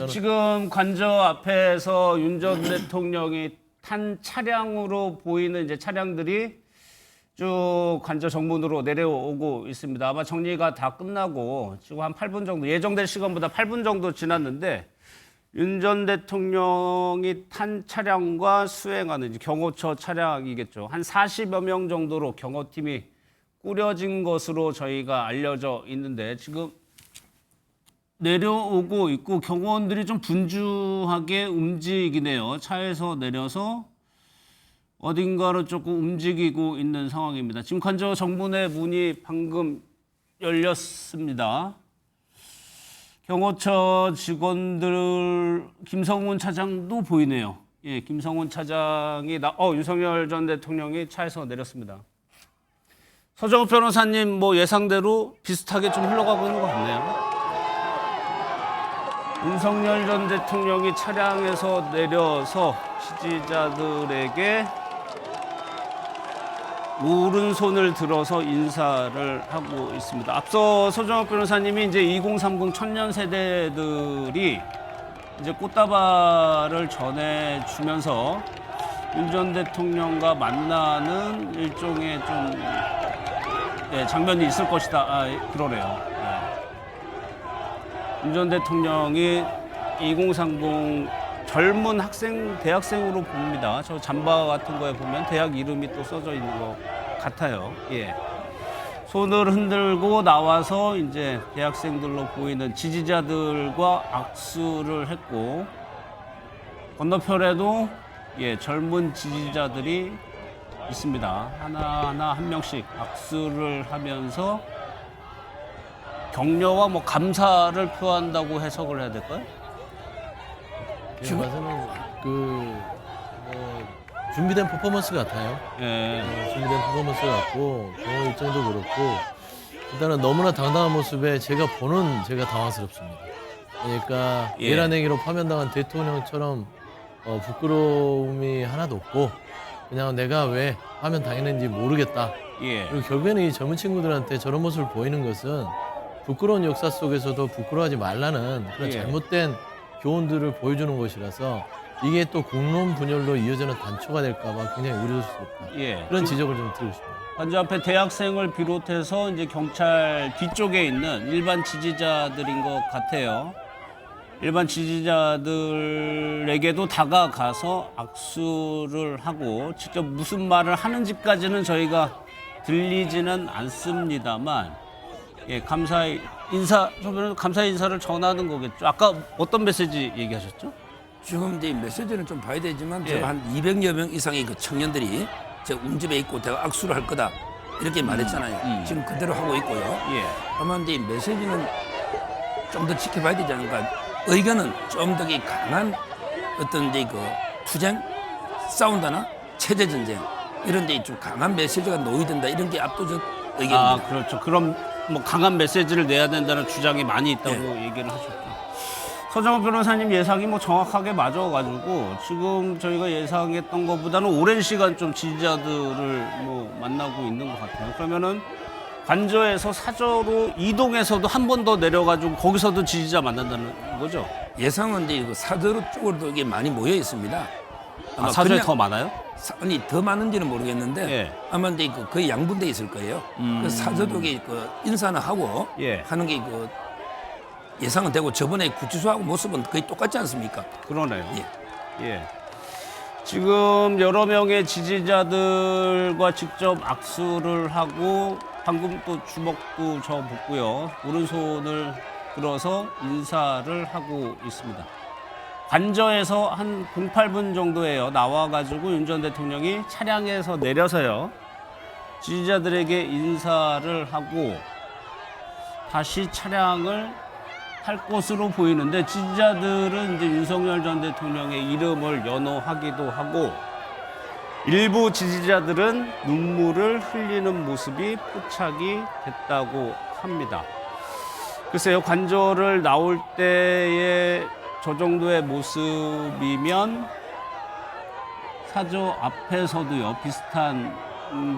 지금 관저 앞에서 윤 전 대통령이 탄 차량으로 보이는 이제 차량들이 쭉 관저 정문으로 내려오고 있습니다. 아마 정리가 다 끝나고 지금 한 8분 정도, 예정된 시간보다 8분 정도 지났는데 윤 전 대통령이 탄 차량과 수행하는 이제 경호처 차량이겠죠. 한 40여 명 정도로 경호팀이 꾸려진 것으로 저희가 알려져 있는데 지금 내려오고 있고 경호원들이 좀 분주하게 움직이네요. 차에서 내려서 어딘가로 조금 움직이고 있는 상황입니다. 지금 관저 정문의 문이 방금 열렸습니다. 경호처 직원들 김성훈 차장도 보이네요. 예, 김성훈 차장이 윤석열 전 대통령이 차에서 내렸습니다. 서정욱 변호사님 뭐 예상대로 비슷하게 좀 흘러가고 있는 것 같네요. 윤석열 전 대통령이 차량에서 내려서 지지자들에게 오른손을 들어서 인사를 하고 있습니다. 앞서 서정욱 변호사님이 이제 2030 청년 세대들이 이제 꽃다발을 전해주면서 윤 전 대통령과 만나는 일종의 좀 장면이 있을 것이다. 그러네요. 윤 전 대통령이 2030 젊은 학생, 대학생으로 봅니다. 저 잠바 같은 거에 보면 대학 이름이 또 써져 있는 것 같아요. 예. 손을 흔들고 나와서 이제 대학생들로 보이는 지지자들과 악수를 했고 건너편에도 젊은 지지자들이 있습니다. 하나하나 한 명씩 악수를 하면서 격려와 뭐 감사를 표한다고 해석을 해야 될까요? 지금 봐서는 준비된 퍼포먼스 같아요. 예. 준비된 퍼포먼스 같고 경호 일정도 그렇고 일단은 너무나 당당한 모습에 제가 당황스럽습니다. 그러니까 내란행위로 파면당한 대통령처럼 부끄러움이 하나도 없고 그냥 내가 왜 파면 당했는지 모르겠다. 그리고 결국에는 이 젊은 친구들한테 저런 모습을 보이는 것은 부끄러운 역사 속에서도 부끄러워하지 말라는 그런 잘못된 교훈들을 보여주는 것이라서 이게 또 국론 분열로 이어지는 단초가 될까 봐 굉장히 우려스럽다. 그런 지적을 좀 드리고 싶습니다. 관저 앞에 대학생을 비롯해서 이제 경찰 뒤쪽에 있는 일반 지지자들인 것 같아요. 일반 지지자들에게도 다가가서 악수를 하고 직접 무슨 말을 하는지까지는 저희가 들리지는 않습니다만 감사 인사를 전하는 거겠죠. 아까 어떤 메시지 얘기하셨죠? 지금 이제 메시지는 좀 봐야 되지만 제가 한 200여 명 이상의 그 청년들이 제 운집에 있고 제가 악수를 할 거다 이렇게 말했잖아요. 지금 그대로 하고 있고요. 아마 이제 메시지는 좀 더 지켜봐야 되지 않을까. 의견은 좀 더 강한 어떤 이제 그 투쟁, 싸운다나 체제 전쟁 이런 데 좀 강한 메시지가 노이된다 이런 게 압도적 의견입니다. 그렇죠. 그럼 뭐 강한 메시지를 내야 된다는 주장이 많이 있다고 얘기를 하셨죠. 서정욱 변호사님 예상이 뭐 정확하게 맞아가지고 지금 저희가 예상했던 것보다는 오랜 시간 좀 지지자들을 뭐 만나고 있는 것 같아요. 그러면은 관저에서 사저로 이동해서도 한 번 더 내려가지고 거기서도 지지자 만난다는 거죠? 예상은 이제 그 사저로 쪽으로도 이게 많이 모여 있습니다. 사저에 더 많아요? 아니 더 많은지는 모르겠는데 아마 이제 거의 양분돼 있을 거예요. 그 사저독이 그 인사는 하고 하는 게 그 예상은 되고 저번에 구치소하고 모습은 거의 똑같지 않습니까? 그러네요. 지금 여러 명의 지지자들과 직접 악수를 하고 방금 또 주먹도 접었고요. 오른손을 들어서 인사를 하고 있습니다. 관저에서 한 08분 정도에요. 나와가지고 윤 전 대통령이 차량에서 내려서요. 지지자들에게 인사를 하고 다시 차량을 탈 것으로 보이는데 지지자들은 이제 윤석열 전 대통령의 이름을 연호하기도 하고 일부 지지자들은 눈물을 흘리는 모습이 포착이 됐다고 합니다. 글쎄요, 관저를 나올 때의 저 정도의 모습이면 사저 앞에서도요 비슷한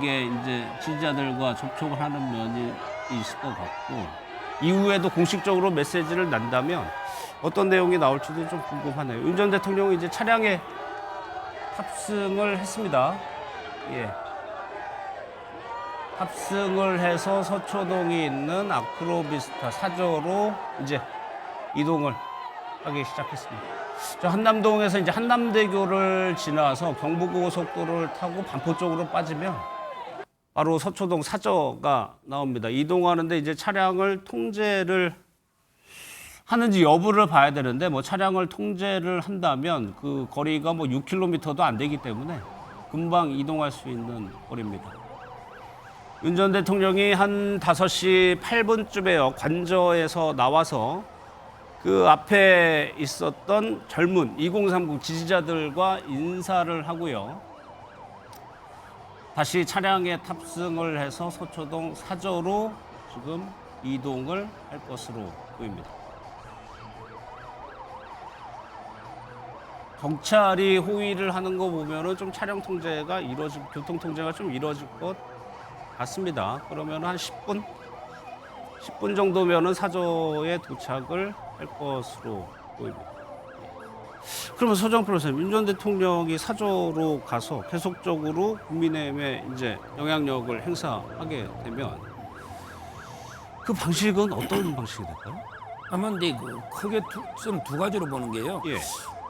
게 이제 지지자들과 접촉을 하는 면이 있을 것 같고 이후에도 공식적으로 메시지를 난다면 어떤 내용이 나올지도 좀 궁금하네요. 윤 전 대통령이 이제 차량에 탑승을 했습니다. 예. 탑승을 해서 서초동에 있는 아크로비스타 사저로 이제 이동을 하기 시작했습니다. 저 한남동에서 이제 한남대교를 지나서 경부고속도로를 타고 반포 쪽으로 빠지면 바로 서초동 사저가 나옵니다. 이동하는데 이제 차량을 통제를 하는지 여부를 봐야 되는데 뭐 차량을 통제를 한다면 그 거리가 뭐 6km도 안 되기 때문에 금방 이동할 수 있는 거리입니다. 윤 전 대통령이 한 5시 8분쯤에요. 관저에서 나와서 그 앞에 있었던 젊은 2030 지지자들과 인사를 하고요. 다시 차량에 탑승을 해서 서초동 사저로 지금 이동을 할 것으로 보입니다. 경찰이 호위를 하는 거 보면은 좀 차량 통제가 교통 통제가 좀 이루어질 것 같습니다. 그러면 한 10분 정도면은 사저에 도착을 할 것으로 보입니다. 그러면 서정 프로세님, 윤 전 대통령이 사저로 가서 계속적으로 국민의힘에 이제 영향력을 행사하게 되면 그 방식은 어떤 방식이 될까요? 아마 이제 크게 두 가지로 보는 게요. 예.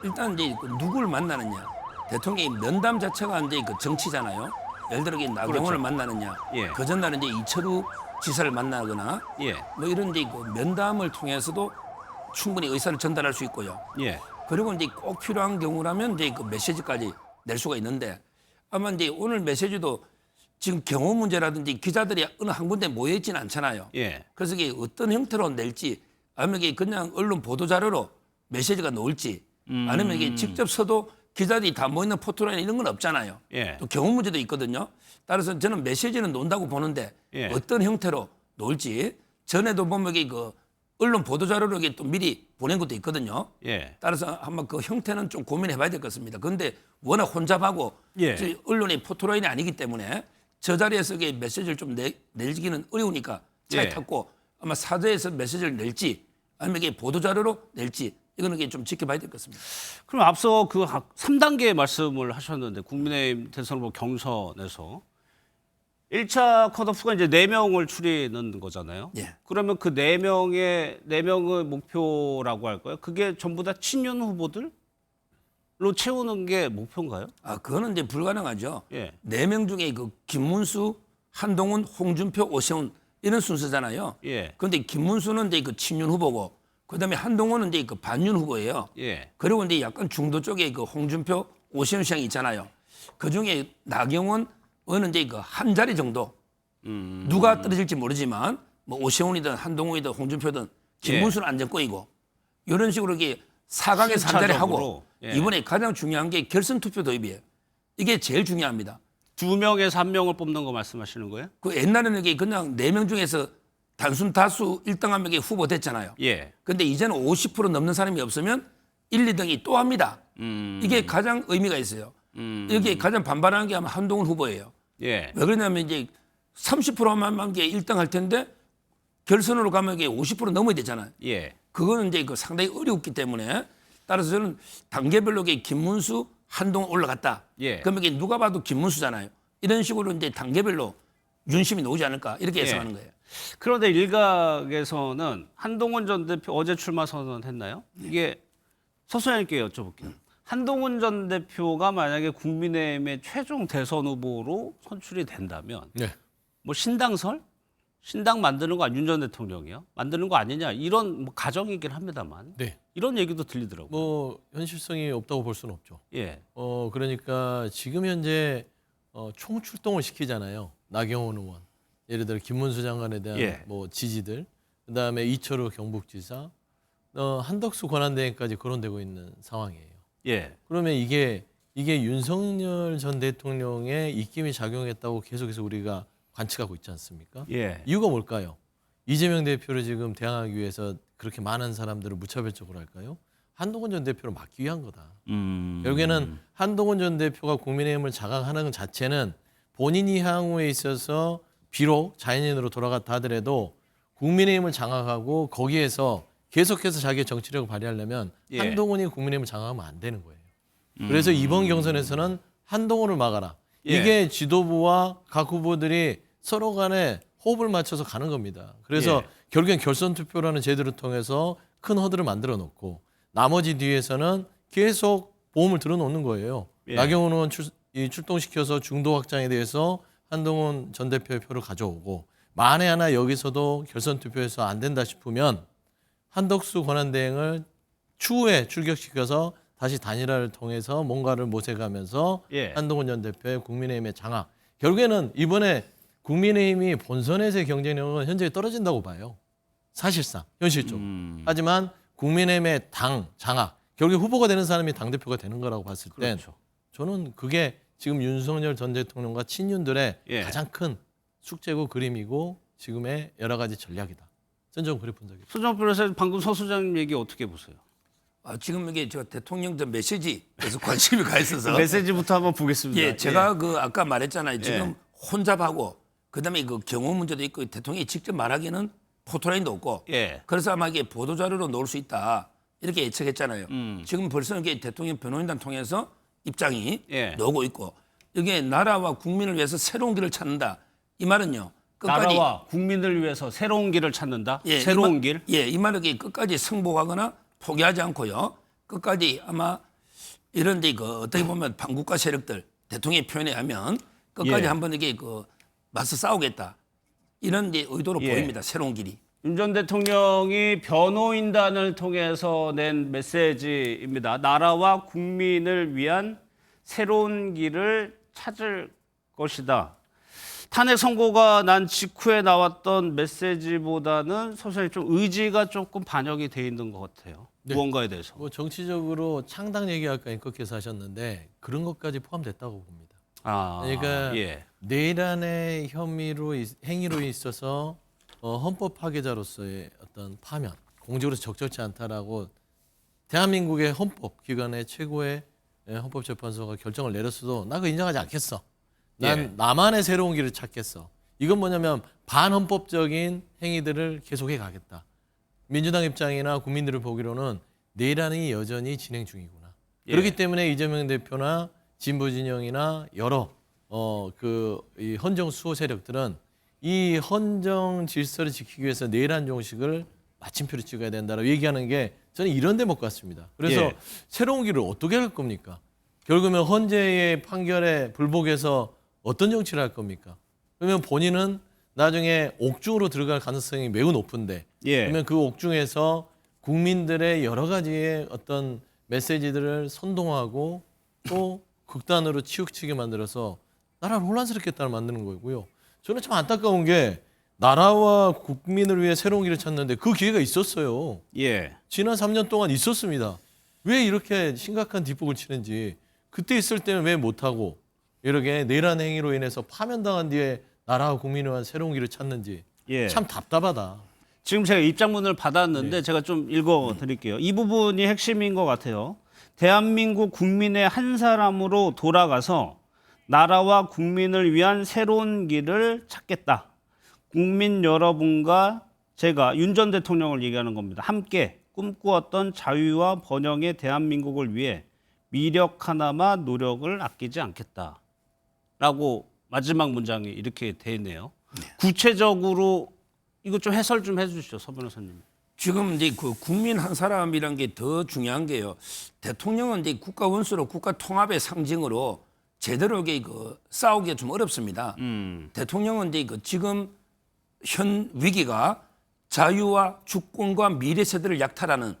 일단 이제 누구를 만나느냐. 대통령이 면담 자체가 이제 정치잖아요. 예를 들어 나경원을 그렇죠. 만나느냐. 예. 그 전날은 이제 이철우 지사를 만나거나 예. 뭐 이런 이제 면담을 통해서도 충분히 의사를 전달할 수 있고요. 예. 그리고 이제 꼭 필요한 경우라면 이제 그 메시지까지 낼 수가 있는데 아마 이제 오늘 메시지도 지금 경호 문제라든지 기자들이 어느 한 군데 모여 있지는 않잖아요. 예. 그래서 이게 어떤 형태로 낼지 아니면 이게 그냥 언론 보도 자료로 메시지가 나올지 아니면 이게 직접 서도 기자들이 다 모이는 포토라인 이런 건 없잖아요. 예. 또 경호 문제도 있거든요. 따라서 저는 메시지는 논다고 보는데 예. 어떤 형태로 놓을지 전에도 보면 이게 그 언론 보도 자료로 이게 또 미리 보낸 것도 있거든요. 예. 따라서 한번 그 형태는 좀 고민해봐야 될 것 같습니다. 그런데 워낙 혼잡하고 예. 저희 언론이 포토라인이 아니기 때문에 저 자리에서 이게 메시지를 좀 내기는 어려우니까 차에 예. 탔고 아마 사저에서 메시지를 낼지 아니면 이게 보도 자료로 낼지 이거는 이게 좀 지켜봐야 될 것 같습니다. 그럼 앞서 그 3단계 말씀을 하셨는데 국민의힘 대선 후보 경선에서 1차 컷오프가 이제 4명을 추리는 거잖아요. 예. 그러면 그 4명의 목표라고 할까요? 그게 전부 다 친윤 후보들로 채우는 게 목표인가요? 아 그거는 이제 불가능하죠. 예. 4명 중에 그 김문수, 한동훈, 홍준표, 오세훈 이런 순서잖아요. 예. 그런데 김문수는 이제 그 친윤 후보고 그다음에 한동훈은 이제 그 반윤 후보예요. 예. 그리고 이제 약간 중도 쪽에 그 홍준표, 오세훈 시장이 있잖아요. 그 중에 나경원 어느 이제 그 한 자리 정도 누가 떨어질지 모르지만 뭐 오세훈이든 한동훈이든 홍준표든 김문수는 안정권이고 이런 식으로 이게 사각에서 한 자리 하고 예. 이번에 가장 중요한 게 결선 투표 도입이에요. 이게 제일 중요합니다. 2명에서 1명을 뽑는 거 말씀하시는 거예요? 그 옛날에는 이게 그냥 4명 중에서 단순 다수 1등 한 명이 후보 됐잖아요. 예. 근데 이제는 50% 넘는 사람이 없으면 1, 2등이 또 합니다. 이게 가장 의미가 있어요. 여기에 가장 반발하는 게 아마 한동훈 후보예요. 예. 왜 그러냐면 이제 30%만 게 1등 할 텐데 결선으로 가면 이게 50% 넘어야 되잖아요. 예. 그거는 이제 그 상당히 어렵기 때문에 따라서 저는 단계별로 이게 김문수, 한동훈 올라갔다. 예. 그러면 이게 누가 봐도 김문수잖아요. 이런 식으로 이제 단계별로 윤심이 나오지 않을까 이렇게 예상하는 거예요. 그런데 일각에서는 한동훈 전 대표 어제 출마 선언했나요? 이게 서소연님께 여쭤볼게요. 한동훈 전 대표가 만약에 국민의힘의 최종 대선 후보로 선출이 된다면 네. 뭐 신당 만드는 거 윤 전 대통령이요? 만드는 거 아니냐 이런 뭐 가정이긴 합니다만 네. 이런 얘기도 들리더라고요. 뭐 현실성이 없다고 볼 수는 없죠. 예. 그러니까 지금 현재 총출동을 시키잖아요. 나경원 의원, 예를 들어 김문수 장관에 대한 예. 뭐 지지들, 그다음에 이철우 경북지사, 한덕수 권한대행까지 거론되고 있는 상황이에요. 예. 그러면 이게 윤석열 전 대통령의 입김이 작용했다고 계속해서 우리가 관측하고 있지 않습니까? 예. 이유가 뭘까요? 이재명 대표를 지금 대항하기 위해서 그렇게 많은 사람들을 무차별적으로 할까요? 한동훈 전 대표를 막기 위한 거다. 결국에는 한동훈 전 대표가 국민의힘을 장악하는 것 자체는 본인이 향후에 있어서 비록 자연인으로 돌아갔다 하더라도 국민의힘을 장악하고 거기에서 계속해서 자기의 정치력을 발휘하려면 예. 한동훈이 국민의힘을 장악하면 안 되는 거예요. 그래서 이번 경선에서는 한동훈을 막아라. 예. 이게 지도부와 각 후보들이 서로 간에 호흡을 맞춰서 가는 겁니다. 그래서 예. 결국엔 결선 투표라는 제도를 통해서 큰 허들을 만들어 놓고 나머지 뒤에서는 계속 보험을 들어놓는 거예요. 예. 나경원 의원 출동시켜서 중도 확장에 대해서 한동훈 전 대표의 표를 가져오고 만에 하나 여기서도 결선 투표에서 안 된다 싶으면 한덕수 권한대행을 추후에 출격시켜서 다시 단일화를 통해서 뭔가를 모색하면서 예. 한동훈 전 대표의 국민의힘의 장악. 결국에는 이번에 국민의힘이 본선에서의 경쟁력은 현재 떨어진다고 봐요. 사실상 현실적으로. 하지만 국민의힘의 당 장악. 결국에 후보가 되는 사람이 당대표가 되는 거라고 봤을 땐 그렇죠. 저는 그게 지금 윤석열 전 대통령과 친윤들의 예. 가장 큰 숙제고 그림이고 지금의 여러 가지 전략이다. 저는 그렇게 본 적이 있어요. 수정 변호사 방금 서 소장님 얘기 어떻게 보세요? 지금 이게 저 대통령 전 메시지 그래서 관심이 가 있어서 메시지부터 한번 보겠습니다. 예, 제가 그 아까 말했잖아요. 지금 혼잡하고 그다음에 그 경호 문제도 있고 대통령이 직접 말하기는 포토라인도 없고 예. 그래서 아마 이게 보도 자료로 놓을 수 있다 이렇게 예측했잖아요. 지금 벌써 이게 대통령 변호인단 통해서 입장이 예. 나오고 있고 이게 나라와 국민을 위해서 새로운 길을 찾는다 이 말은요. 끝까지 나라와 국민을 위해서 새로운 길을 찾는다. 예, 새로운 길. 예, 이 말은 끝까지 승복하거나 포기하지 않고요. 끝까지 아마 이런 데 그 어떻게 보면 반국가 세력들 대통령의 표현에 하면 끝까지 예. 한번 이게 그 맞서 싸우겠다. 이런 데 의도로 예. 보입니다. 새로운 길이. 윤 전 대통령이 변호인단을 통해서 낸 메시지입니다. 나라와 국민을 위한 새로운 길을 찾을 것이다. 탄핵 선고가 난 직후에 나왔던 메시지보다는 선생님 좀 의지가 조금 반영이 돼 있는 것 같아요. 네. 무언가에 대해서. 뭐 정치적으로 창당 얘기 아까 앵커께서 하셨는데 그런 것까지 포함됐다고 봅니다. 아, 그러니까 예. 내란의 행위로 있어서 헌법 파괴자로서의 어떤 파면, 공적으로 적절치 않다라고 대한민국의 헌법 기관의 최고의 헌법재판소가 결정을 내렸어도 나 그거 인정하지 않겠어. 난 예. 나만의 새로운 길을 찾겠어. 이건 뭐냐면 반헌법적인 행위들을 계속해 가겠다. 민주당 입장이나 국민들을 보기로는 내란이 여전히 진행 중이구나. 예. 그렇기 때문에 이재명 대표나 진보 진영이나 여러 이 헌정 수호 세력들은 이 헌정 질서를 지키기 위해서 내란 종식을 마침표를 찍어야 된다라고 얘기하는 게 저는 이런 대목 같습니다. 그래서 예. 새로운 길을 어떻게 할 겁니까? 결국은 헌재의 판결에 불복해서 어떤 정치를 할 겁니까? 그러면 본인은 나중에 옥중으로 들어갈 가능성이 매우 높은데 예. 그러면 그 옥중에서 국민들의 여러 가지의 어떤 메시지들을 선동하고 또 극단으로 치우치게 만들어서 나라를 혼란스럽게 만드는 거고요. 저는 참 안타까운 게 나라와 국민을 위해 새로운 길을 찾는데 그 기회가 있었어요. 예. 지난 3년 동안 있었습니다. 왜 이렇게 심각한 뒷북을 치는지 그때 있을 때는 왜 못하고 이렇게 내란 행위로 인해서 파면당한 뒤에 나라와 국민을 위한 새로운 길을 찾는지 예. 참 답답하다. 지금 제가 입장문을 받았는데 제가 좀 읽어 드릴게요. 이 부분이 핵심인 것 같아요. 대한민국 국민의 한 사람으로 돌아가서 나라와 국민을 위한 새로운 길을 찾겠다. 국민 여러분과 제가 윤 전 대통령을 얘기하는 겁니다. 함께 꿈꾸었던 자유와 번영의 대한민국을 위해 미력 하나마 노력을 아끼지 않겠다. 라고 마지막 문장이 이렇게 돼 있네요. 구체적으로 이거 좀 해설 좀 해주시죠, 서 변호사님. 지금 이제 그 국민 한 사람이란 게 더 중요한 게요. 대통령은 이제 국가 원수로 국가 통합의 상징으로 제대로 이게 그 싸우기가 좀 어렵습니다. 대통령은 이제 그 지금 현 위기가 자유와 주권과 미래 세대를 약탈하는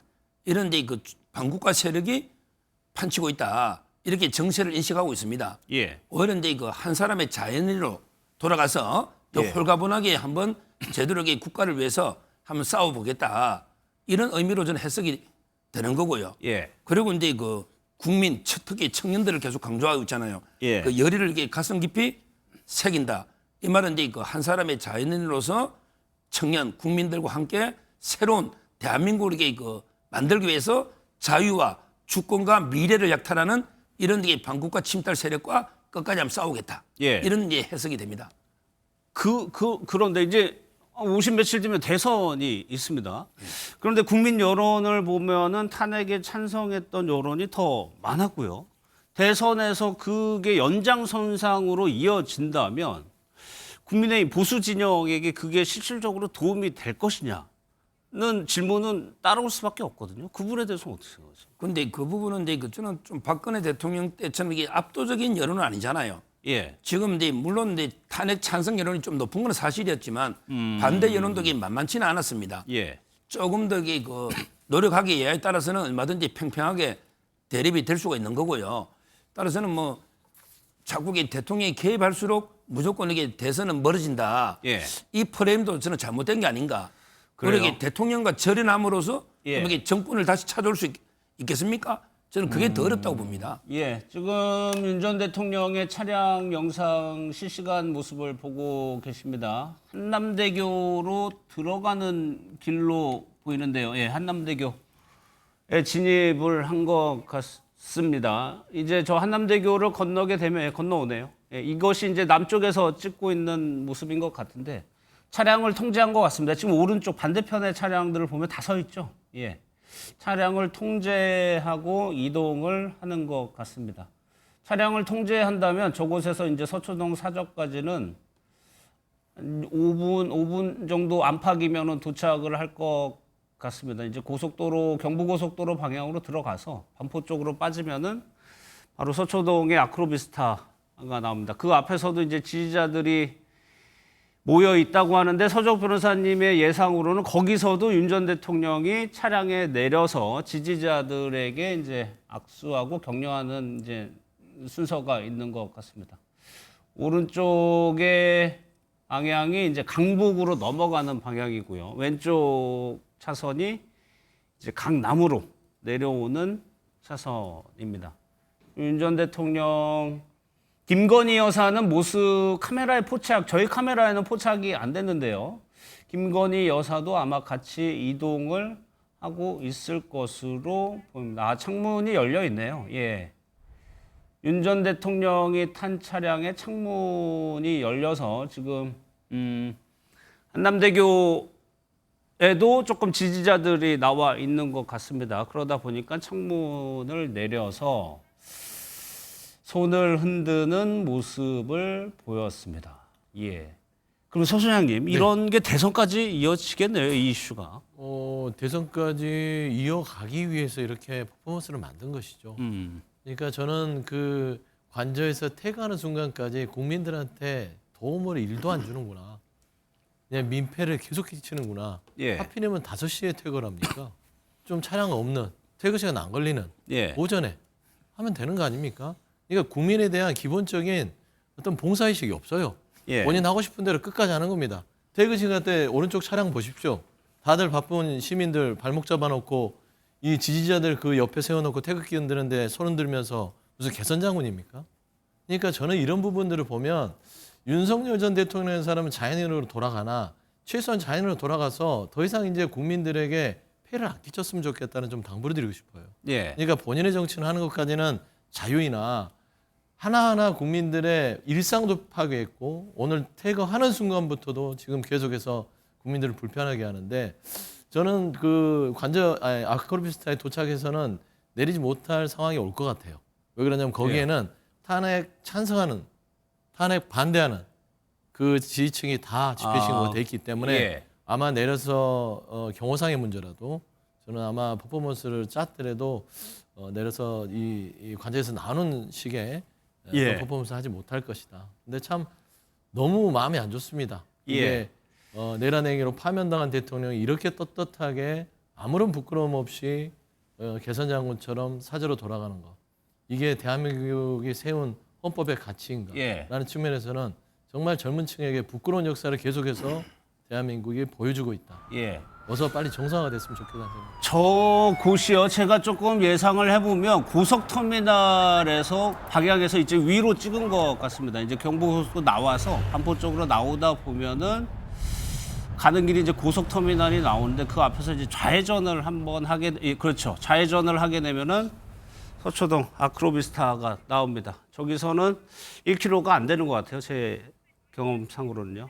이런 이제 그 반국가 세력이 판치고 있다. 이렇게 정세를 인식하고 있습니다. 예. 오히려 이제 그 한 사람의 자연으로 돌아가서 더 예. 홀가분하게 한번 제대로 이게 국가를 위해서 한번 싸워보겠다. 이런 의미로 저는 해석이 되는 거고요. 예. 그리고 이제 그 국민, 특히 청년들을 계속 강조하고 있잖아요. 예. 그 열의를 이렇게 가슴 깊이 새긴다. 이 말은 이제 그 한 사람의 자연인으로서 청년, 국민들과 함께 새로운 대한민국을 이렇게 그 만들기 위해서 자유와 주권과 미래를 약탈하는 이런 게 반국가 침탈 세력과 끝까지 한번 싸우겠다. 예. 이런 이제 해석이 됩니다. 그런데 이제 50 며칠 뒤면 대선이 있습니다. 그런데 국민 여론을 보면은 탄핵에 찬성했던 여론이 더 많았고요. 대선에서 그게 연장선상으로 이어진다면 국민의힘 보수 진영에게 그게 실질적으로 도움이 될 것이냐는 질문은 따라올 수밖에 없거든요. 그 부분에 대해서는 어떻게 생각하세요? 근데 그 부분은 이제 저는 좀 박근혜 대통령 때처럼 이게 압도적인 여론은 아니잖아요. 예. 지금 이제 물론 이제 탄핵 찬성 여론이 좀 높은 건 사실이었지만 반대 여론도 만만치는 않았습니다. 예. 조금 더 그 노력하기에 따라서는 얼마든지 평평하게 대립이 될 수가 있는 거고요. 따라서는 뭐 자꾸 대통령이 개입할수록 무조건 이게 대선은 멀어진다. 예. 이 프레임도 저는 잘못된 게 아닌가. 그래요? 그러게 대통령과 절연함으로써 예. 이게 정권을 다시 찾아올 수 있겠습니까? 저는 그게 더 어렵다고 봅니다. 예, 지금 윤 전 대통령의 차량 영상 실시간 모습을 보고 계십니다. 한남대교로 들어가는 길로 보이는데요. 예, 한남대교에 진입을 한 것 같습니다. 이제 저 한남대교를 건너게 되면 건너오네요. 예, 이것이 이제 남쪽에서 찍고 있는 모습인 것 같은데 차량을 통제한 것 같습니다. 지금 오른쪽 반대편의 차량들을 보면 다 서 있죠. 예. 차량을 통제하고 이동을 하는 것 같습니다. 차량을 통제한다면 저곳에서 이제 서초동 사저까지는 5분 정도 안팎이면 도착을 할 것 같습니다. 이제 고속도로, 경부고속도로 방향으로 들어가서 반포 쪽으로 빠지면은 바로 서초동의 아크로비스타가 나옵니다. 그 앞에서도 이제 지지자들이 모여 있다고 하는데 서적 변호사님의 예상으로는 거기서도 윤 전 대통령이 차량에 내려서 지지자들에게 이제 악수하고 격려하는 이제 순서가 있는 것 같습니다. 오른쪽의 방향이 이제 강북으로 넘어가는 방향이고요. 왼쪽 차선이 이제 강남으로 내려오는 차선입니다. 윤 전 대통령 김건희 여사는 모습 카메라에 포착, 저희 카메라에는 포착이 안 됐는데요. 김건희 여사도 아마 같이 이동을 하고 있을 것으로 보입니다. 아, 창문이 열려 있네요. 예. 윤 전 대통령이 탄 차량의 창문이 열려서 지금 한남대교에도 조금 지지자들이 나와 있는 것 같습니다. 그러다 보니까 창문을 내려서 손을 흔드는 모습을 보였습니다. 예. 그럼 서 소장님, 이런 게 대선까지 이어지겠네요, 이 이슈가. 대선까지 이어가기 위해서 이렇게 퍼포먼스를 만든 것이죠. 그러니까 저는 그 관저에서 퇴근하는 순간까지 국민들한테 도움을 1도 안 주는구나. 그냥 민폐를 계속 끼치는구나. 예. 하필이면 5시에 퇴근합니까? 좀 차량 없는, 퇴근 시간 안 걸리는 예. 오전에 하면 되는 거 아닙니까? 그러니까 국민에 대한 기본적인 어떤 봉사의식이 없어요. 예. 본인 하고 싶은 대로 끝까지 하는 겁니다. 퇴근 시간 때 오른쪽 차량 보십시오. 다들 바쁜 시민들 발목 잡아놓고 이 지지자들 그 옆에 세워놓고 태극기 흔드는데 손 흔들면서 무슨 개선 장군입니까? 그러니까 저는 이런 부분들을 보면 윤석열 전 대통령의 사람은 자연인으로 돌아가나 최소한 자연인으로 돌아가서 더 이상 이제 국민들에게 폐를 안 끼쳤으면 좋겠다는 좀 당부를 드리고 싶어요. 예. 그러니까 본인의 정치를 하는 것까지는 자유이나 하나하나 국민들의 일상도 파괴했고 오늘 퇴거하는 순간부터도 지금 계속해서 국민들을 불편하게 하는데 저는 그 아크로비스타에 도착해서는 내리지 못할 상황이 올 것 같아요. 왜 그러냐면 거기에는 탄핵 찬성하는, 탄핵 반대하는 그 지지층이 다 집회 신고가 돼 있기 때문에 예. 아마 내려서 경호상의 문제라도 저는 아마 퍼포먼스를 짰더라도 내려서 이 관저에서 나오는 식의 예. 퍼포먼스 하지 못할 것이다. 근데 참 너무 마음이 안 좋습니다. 이게 내란행위로 파면당한 대통령이 이렇게 떳떳하게 아무런 부끄러움 없이 개선 장군처럼 사저로 돌아가는 것. 이게 대한민국이 세운 헌법의 가치인가? 예. 라는 측면에서는 정말 젊은 층에게 부끄러운 역사를 계속해서 대한민국이 보여주고 있다. 예. 어서 빨리 정상화가 됐으면 좋겠다는 생각. 저 곳이요. 제가 조금 예상을 해보면 고속터미널에서 방향에서 이제 위로 찍은 것 같습니다. 이제 경부고속도로 나와서 반포 쪽으로 나오다 보면은 가는 길이 이제 고속터미널이 나오는데 그 앞에서 이제 좌회전을 한번 그렇죠. 좌회전을 하게 되면은 서초동 아크로비스타가 나옵니다. 저기서는 1km가 안 되는 것 같아요. 제 경험상으로는요.